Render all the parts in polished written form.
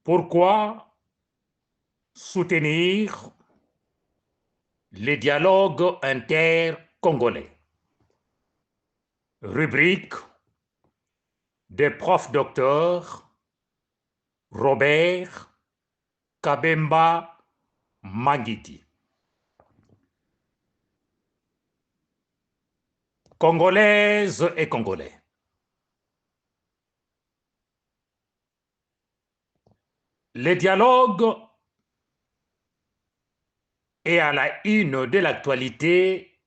Pourquoi soutenir les dialogues intercongolais? Rubrique des profs docteurs Robert Kabemba Mangiti. Congolaises et Congolais. Les dialogues est à la une de l'actualité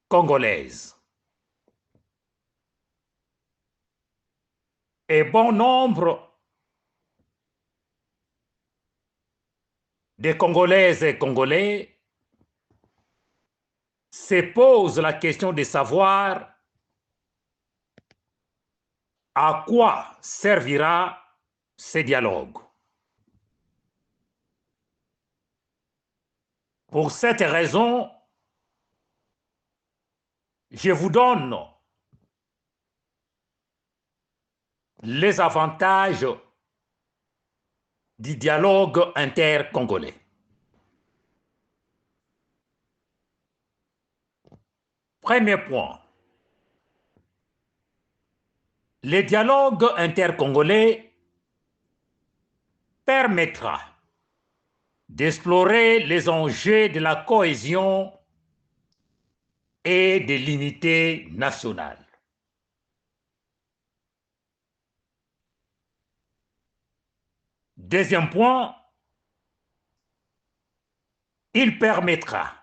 congolaise. Et bon nombre de Congolaises et Congolais se posent la question de savoir à quoi servira ce dialogue. Pour cette raison, je vous donne les avantages du dialogue intercongolais. Premier point. Le dialogue intercongolais permettra d'explorer les enjeux de la cohésion et de l'unité nationale. Deuxième point, il permettra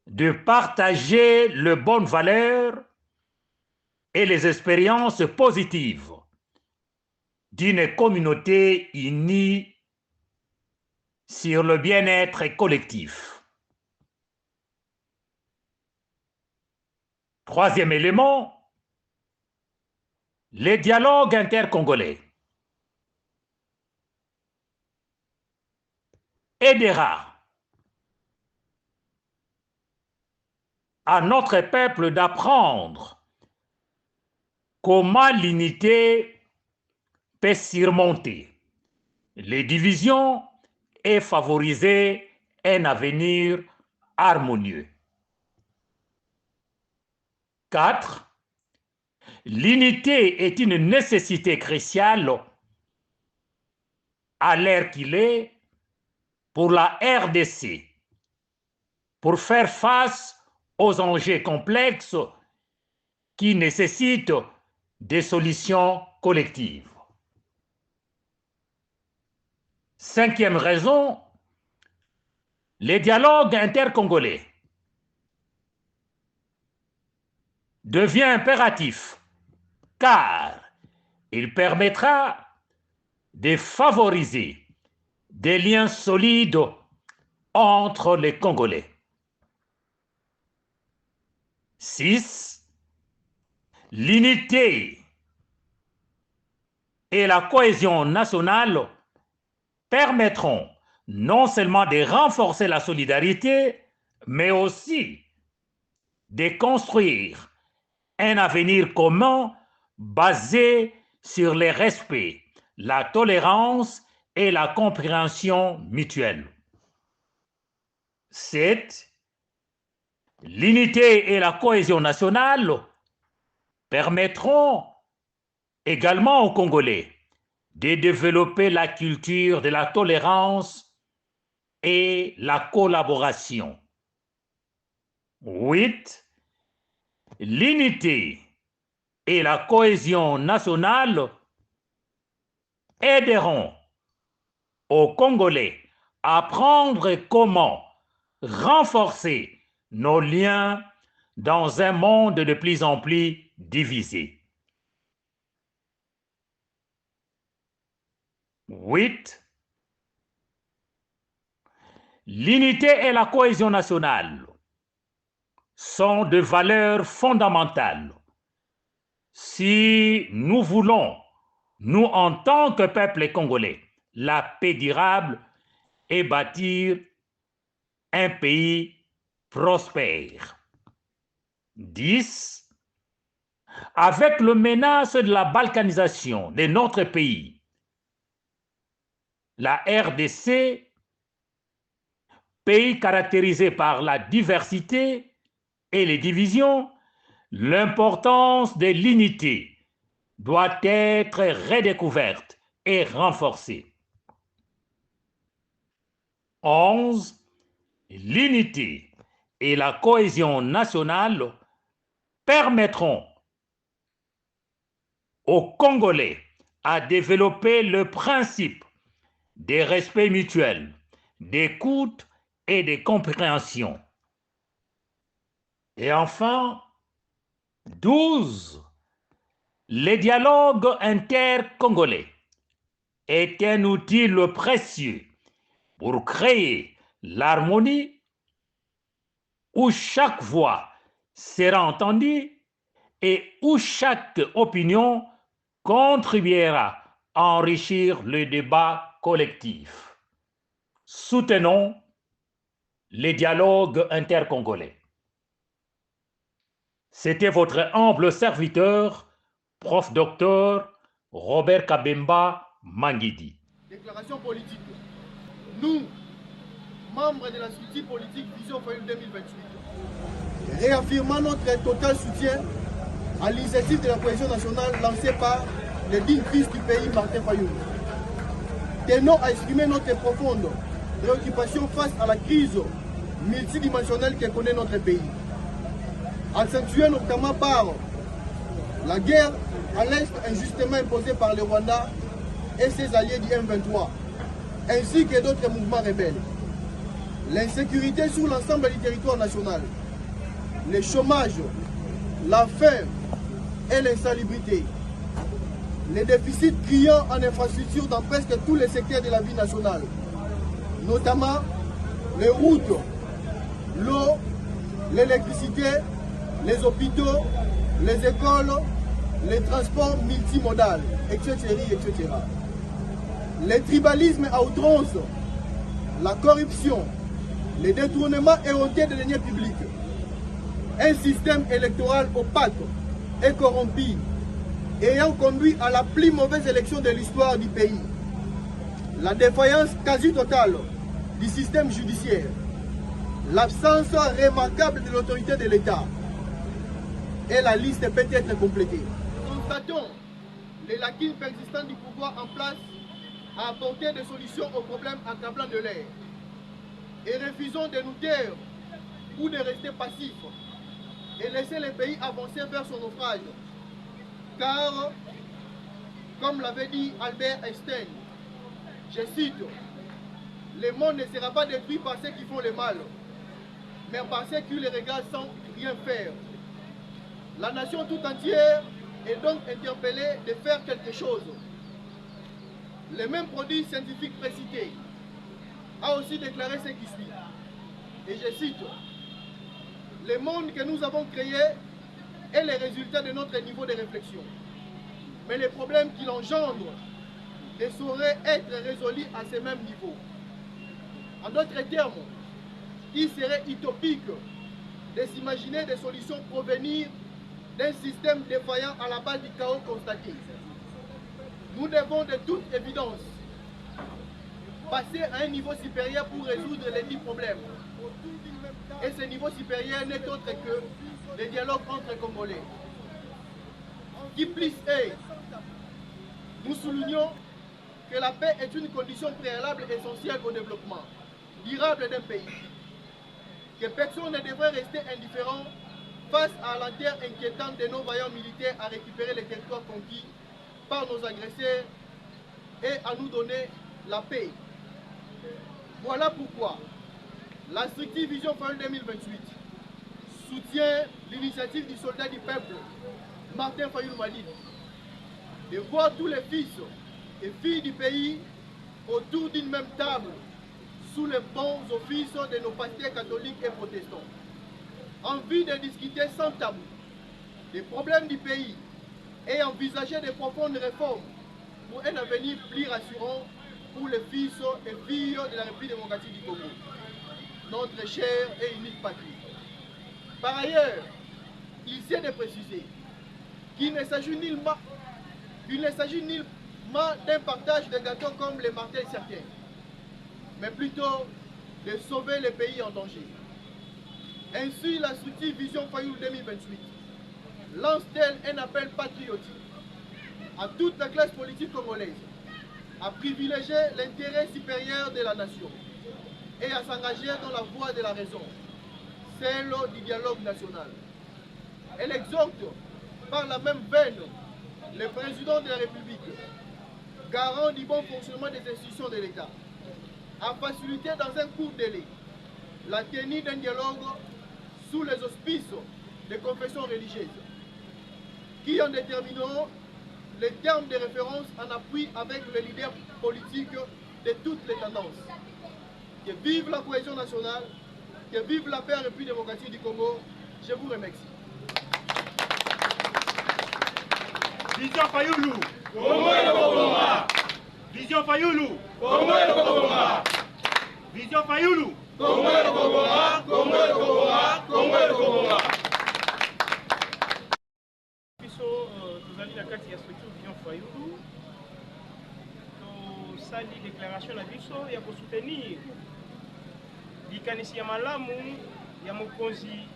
de partager les bonnes valeurs et les expériences positives d'une communauté unie sur le bien-être collectif. Troisième élément, les dialogues intercongolais aidera à notre peuple d'apprendre comment l'unité peut surmonter les divisions et favoriser un avenir harmonieux. 4. L'unité est une nécessité cruciale à l'heure qu'il est pour la RDC, pour faire face aux enjeux complexes qui nécessitent des solutions collectives. Cinquième raison, les dialogues intercongolais devient impératif car il permettra de favoriser des liens solides entre les Congolais. 6. L'unité et la cohésion nationale permettront non seulement de renforcer la solidarité, mais aussi de construire un avenir commun basé sur le respect, la tolérance et la compréhension mutuelle. 7. L'unité et la cohésion nationale permettront également aux Congolais de développer la culture de la tolérance et la collaboration. 8. L'unité et la cohésion nationale aideront aux Congolais à apprendre comment renforcer nos liens dans un monde de plus en plus divisé. 8. L'unité et la cohésion nationale sont de valeurs fondamentales. Si nous voulons, nous en tant que peuple congolais, la paix durable et bâtir un pays prospère. 10. avec le menace de la balkanisation de notre pays, la RDC, pays caractérisé par la diversité et les divisions, l'importance de l'unité doit être redécouverte et renforcée. 11. L'unité et la cohésion nationale permettront aux Congolais à développer le principe des respects mutuels, d'écoute et de compréhension. Et enfin, 12. Le dialogue intercongolais est un outil précieux pour créer l'harmonie où chaque voix sera entendue et où chaque opinion contribuera à enrichir le débat collectif. Soutenons les dialogues intercongolais. C'était votre humble serviteur, prof. Docteur Robert Kabemba Mangidi. Déclaration politique. Nous, membres de la structure politique Vision Fayulu 2028, réaffirmons notre total soutien à l'initiative de la cohésion nationale lancée par le digne fils du pays, Martin Fayulu. Tenons à exprimer notre profonde préoccupation face à la crise multidimensionnelle que connaît notre pays, accentuée notamment par la guerre à l'Est injustement imposée par le Rwanda et ses alliés du M23, ainsi que d'autres mouvements rebelles. L'insécurité sur l'ensemble du territoire national, le chômage, la faim et l'insalubrité, les déficits criants en infrastructures dans presque tous les secteurs de la vie nationale, notamment les routes, l'eau, l'électricité, les hôpitaux, les écoles, les transports multimodaux, etc., etc. Le tribalisme à outrance, la corruption, les détournements éhontés des deniers publics, un système électoral opaque et corrompu, ayant conduit à la plus mauvaise élection de l'histoire du pays, la défaillance quasi totale du système judiciaire, l'absence remarquable de l'autorité de l'État, et la liste peut être complétée. Constatons les lacunes persistantes du pouvoir en place à apporter des solutions aux problèmes accablants de l'air, et refusons de nous taire ou de rester passifs et laisser le pays avancer vers son naufrage. Car, comme l'avait dit Albert Einstein, je cite, le monde ne sera pas détruit par ceux qui font le mal, mais par ceux qui le regardent sans rien faire. La nation tout entière est donc interpellée de faire quelque chose. Le même produit scientifique précité a aussi déclaré ce qui suit. Et je cite, le monde que nous avons créé est le résultat de notre niveau de réflexion. Mais les problèmes qu'il engendre ne sauraient être résolus à ce même niveau. En d'autres termes, il serait utopique de s'imaginer des solutions provenir d'un système défaillant à la base du chaos constaté. Nous devons de toute évidence passer à un niveau supérieur pour résoudre les 10 problèmes. Et ce niveau supérieur n'est autre que le dialogue entre Congolais. Qui plus est, nous soulignons que la paix est une condition préalable essentielle au développement durable d'un pays. Que personne ne devrait rester indifférent face à la terre inquiétante de nos vaillants militaires à récupérer les territoires conquis par nos agresseurs et à nous donner la paix. Voilà pourquoi la structure Vision Fayulu 2028 soutient l'initiative du soldat du peuple, Martin Fayulu Madidi, de voir tous les fils et filles du pays autour d'une même table, sous les bons offices de nos pasteurs catholiques et protestants, en vue de discuter sans tabou des problèmes du pays et envisager de profondes réformes pour un avenir plus rassurant pour les fils et filles de la République démocratique du Congo, notre chère et unique patrie. Par ailleurs, il s'est de préciser qu'il ne s'agit nullement d'un partage de gâteaux comme les martels certains, mais plutôt de sauver les pays en danger. Ainsi, la structure Vision Fayoulou 2028 lance-t-elle un appel patriotique à toute la classe politique congolaise à privilégier l'intérêt supérieur de la nation et à s'engager dans la voie de la raison, celle du dialogue national. Elle exhorte par la même veine le président de la République, garant du bon fonctionnement des institutions de l'État, à faciliter dans un court délai la tenue d'un dialogue sous les auspices des confessions religieuses, qui en détermineront les termes de référence en appui avec les leaders politiques de toutes les tendances. Que vive la cohésion nationale, que vive la paix et la République démocratique du Congo. Je vous remercie. Vision Fayoulou, Congo et le Congo. Vision Fayoulou, Congo et le Congo. Vision Fayoulou, Congo et le Congo, Congo et le Congo, Congo et le Congo. Tozali na kati ya structure Vision Fayoulou, tosali déclaration na biso ya kosoutenir likanisi ya malamu ya mokonzi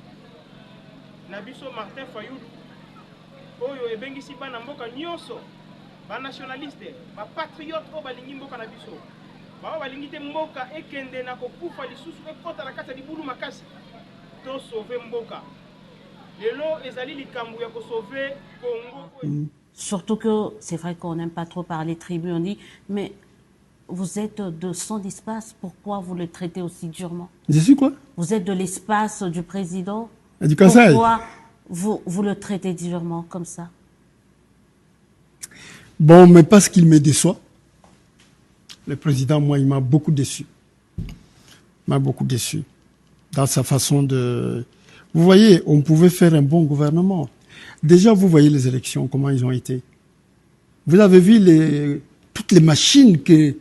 na biso Martin Fayoulou oyo ebengisi bana mboka nyonso banationaliste bapatriote oyo balingi mboka na biso bao balingi te mboka ekende na kokufa lisusu ekota na kati ya libulu makasi to sauver mboka lelo ezali likambo ya sauver Congo. Surtout que c'est vrai qu'on n'aime pas trop parler tribu, on dit, mais vous êtes de son espace, pourquoi vous le traitez aussi durement? Je suis quoi? Vous êtes de l'espace du président, du Kassai. Pourquoi vous le traitez durement comme ça? Bon, mais parce qu'il me déçoit. Le président, moi, il m'a beaucoup déçu. Il m'a beaucoup déçu. Dans sa façon de... Vous voyez, on pouvait faire un bon gouvernement. Déjà, vous voyez les élections, comment ils ont été. Vous avez vu toutes les machines que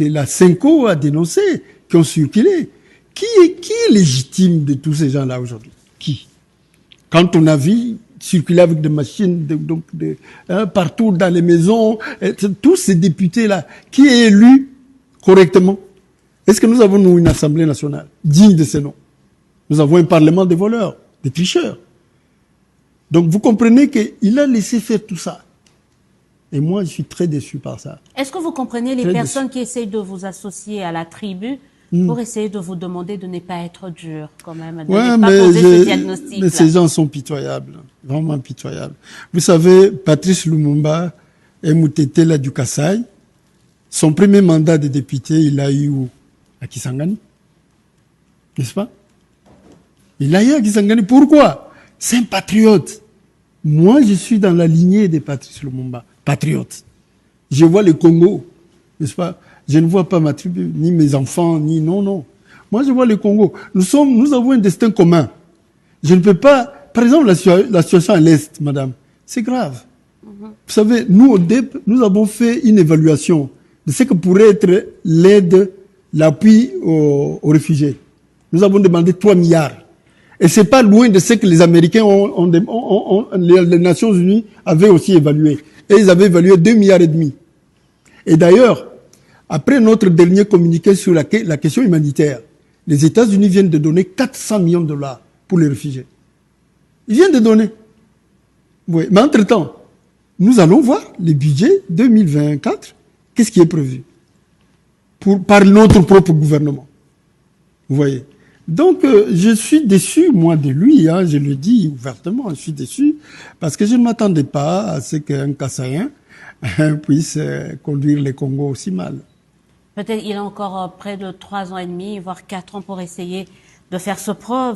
la Senko a dénoncées, qui ont circulé. Qui est légitime de tous ces gens-là aujourd'hui? Qui? Quand on a vu circuler avec des machines partout dans les maisons, tous ces députés-là, qui est élu correctement? Est-ce que nous avons, nous, une Assemblée nationale digne de ce nom? Nous avons un Parlement de voleurs, de tricheurs. Donc vous comprenez qu'il a laissé faire tout ça. Et moi, je suis très déçu par ça. Est-ce que vous comprenez les personnes qui essayent de vous associer à la tribu pour essayer de vous demander de ne pas être dur, quand même, de ne pas poser ce diagnostic? Mais ces gens sont pitoyables, vraiment pitoyables. Vous savez, Patrice Lumumba et Moutetela du Kassai, son premier mandat de député, il l'a eu où? À Kisangani. N'est-ce pas? Il l'a eu à Kisangani. Pourquoi? C'est un patriote. Moi, je suis dans la lignée de Patrice Lumumba. Patriote. Je vois le Congo, n'est-ce pas? Je ne vois pas ma tribu, ni mes enfants, ni... Non. Moi, je vois le Congo. Nous avons un destin commun. Je ne peux pas... Par exemple, la situation à l'Est, madame, c'est grave. Vous savez, nous, au DEP, nous avons fait une évaluation de ce que pourrait être l'aide, l'appui aux réfugiés. Nous avons demandé 3 milliards. Et c'est pas loin de ce que les Américains les Nations Unies avaient aussi évalué. Et ils avaient évalué 2,5 milliards. Et d'ailleurs, après notre dernier communiqué sur la question humanitaire, les États-Unis viennent de donner 400 millions de dollars pour les réfugiés. Ils viennent de donner. Oui. Mais entre-temps, nous allons voir le budget 2024. Qu'est-ce qui est prévu par notre propre gouvernement? Vous voyez. Donc, je suis déçu, moi, de lui, hein, je le dis ouvertement, je suis déçu, parce que je ne m'attendais pas à ce qu'un Kassaïen puisse conduire le Congo aussi mal. Peut-être il a encore près de 3 ans et demi, voire 4 ans pour essayer de faire ses preuves.